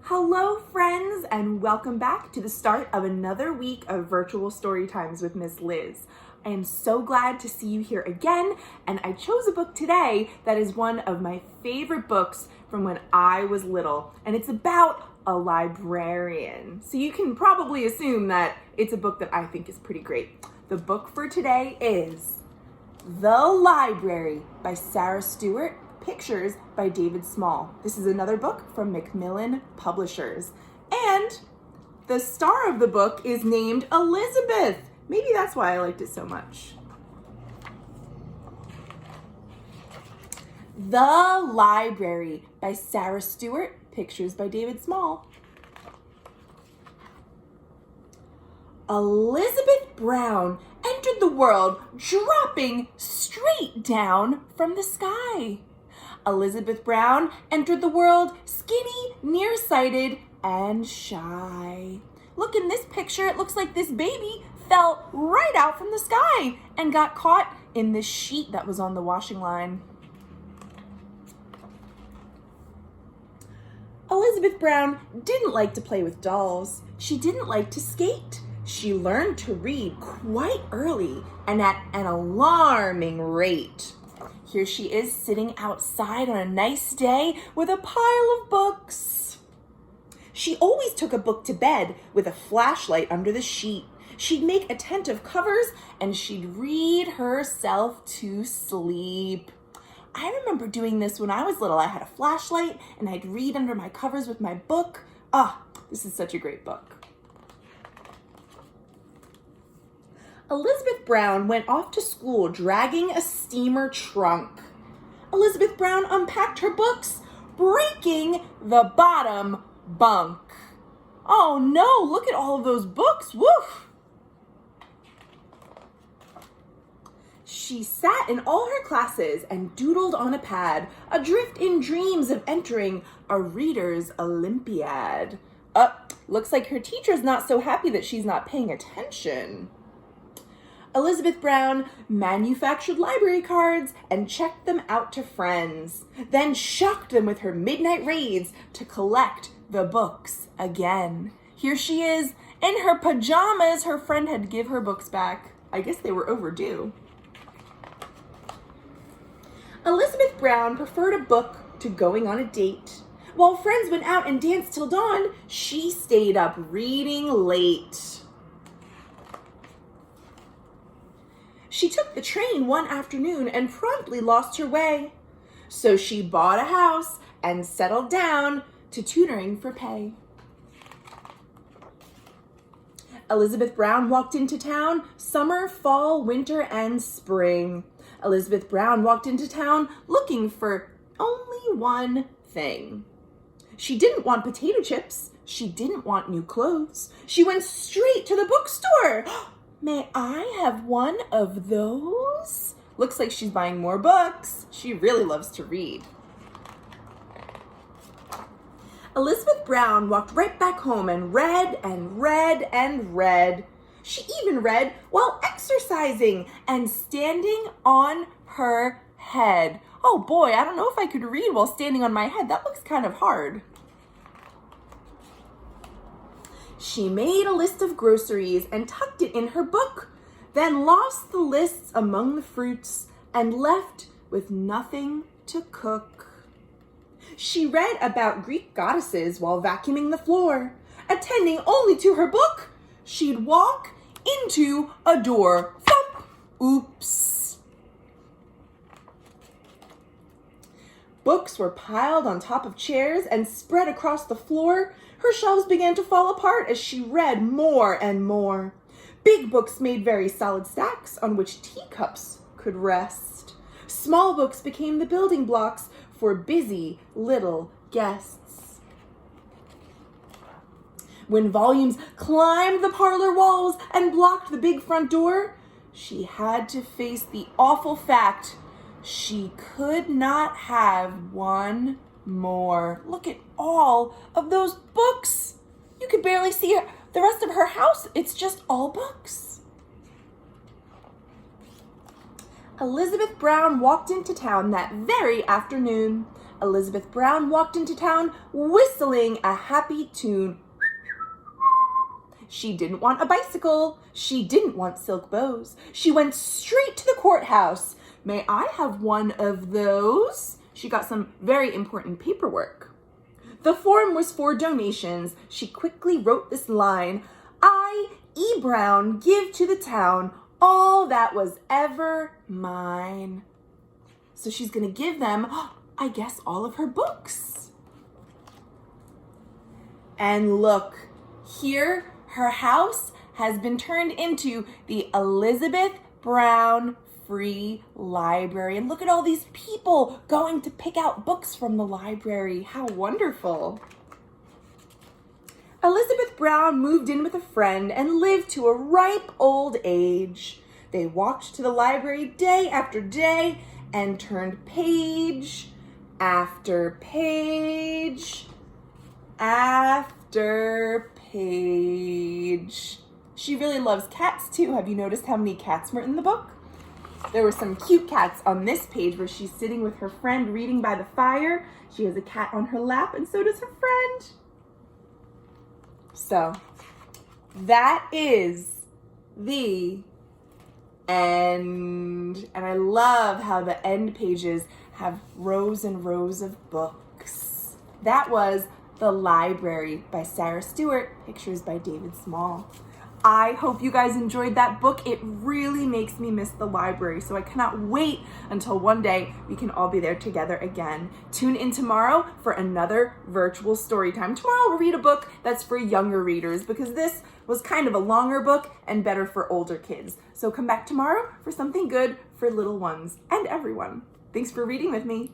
Hello friends, and welcome back to the start of another week of virtual story times with Miss Liz. I am so glad to see you here again, and I chose a book today that is one of my favorite books from when I was little, and it's about a librarian. So you can probably assume that it's a book that I think is pretty great. The book for today is The Library by Sarah Stewart, pictures by David Small. This is another book from Macmillan Publishers. And the star of the book is named Elizabeth. Maybe that's why I liked it so much. The Library by Sarah Stewart, pictures by David Small. Elizabeth Brown entered the world dropping straight down from the sky. Elizabeth Brown entered the world skinny, nearsighted, and shy. Look, in this picture, it looks like this baby fell right out from the sky and got caught in this sheet that was on the washing line. Elizabeth Brown didn't like to play with dolls. She didn't like to skate. She learned to read quite early and at an alarming rate. Here she is sitting outside on a nice day with a pile of books. She always took a book to bed with a flashlight under the sheet. She'd make attentive covers and she'd read herself to sleep. I remember doing this when I was little. I had a flashlight and I'd read under my covers with my book. This is such a great book. Elizabeth Brown went off to school dragging a steamer trunk. Elizabeth Brown unpacked her books, breaking the bottom bunk. Oh no, look at all of those books, woof! She sat in all her classes and doodled on a pad, adrift in dreams of entering a reader's Olympiad. Looks like her teacher's not so happy that she's not paying attention. Elizabeth Brown manufactured library cards and checked them out to friends, then shocked them with her midnight raids to collect the books again. Here she is in her pajamas. Her friend had to give her books back. I guess they were overdue. Elizabeth Brown preferred a book to going on a date. While friends went out and danced till dawn, she stayed up reading late. She took the train one afternoon and promptly lost her way. So she bought a house and settled down to tutoring for pay. Elizabeth Brown walked into town summer, fall, winter, and spring. Elizabeth Brown walked into town looking for only one thing. She didn't want potato chips. She didn't want new clothes. She went straight to the bookstore. May I have one of those? Looks like she's buying more books. She really loves to read. Elizabeth Brown walked right back home and read and read and read. She even read while exercising and standing on her head. Oh boy, I don't know if I could read while standing on my head. That looks kind of hard. She made a list of groceries and tucked it in her book, then lost the lists among the fruits and left with nothing to cook. She read about Greek goddesses while vacuuming the floor. Attending only to her book, she'd walk into a door. Thump! Oops. Books were piled on top of chairs and spread across the floor. Her shelves began to fall apart as she read more and more. Big books made very solid stacks on which teacups could rest. Small books became the building blocks for busy little guests. When volumes climbed the parlor walls and blocked the big front door, she had to face the awful fact she could not have one more. Look at all of those books. You could barely see the rest of her house. It's just all books. Elizabeth Brown walked into town that very afternoon. Elizabeth Brown walked into town whistling a happy tune. She didn't want a bicycle. She didn't want silk bows. She went straight to the courthouse. May I have one of those? She got some very important paperwork. The form was for donations. She quickly wrote this line: I, E. Brown, give to the town all that was ever mine. So she's going to give them, I guess, all of her books. And look, here her house has been turned into the Elizabeth Brown Free Library. And look at all these people going to pick out books from the library. How wonderful. Elizabeth Brown moved in with a friend and lived to a ripe old age. They walked to the library day after day and turned page after page after page. She really loves cats too. Have you noticed how many cats were in the book? There were some cute cats on this page where she's sitting with her friend reading by the fire. She has a cat on her lap, and so does her friend. So that is the end. And I love how the end pages have rows and rows of books. That was The Library by Sarah Stewart, pictures by David Small. I hope you guys enjoyed that book. It really makes me miss the library, so I cannot wait until one day we can all be there together again. Tune in tomorrow for another virtual story time. Tomorrow we'll read a book that's for younger readers because this was kind of a longer book and better for older kids. So come back tomorrow for something good for little ones and everyone. Thanks for reading with me.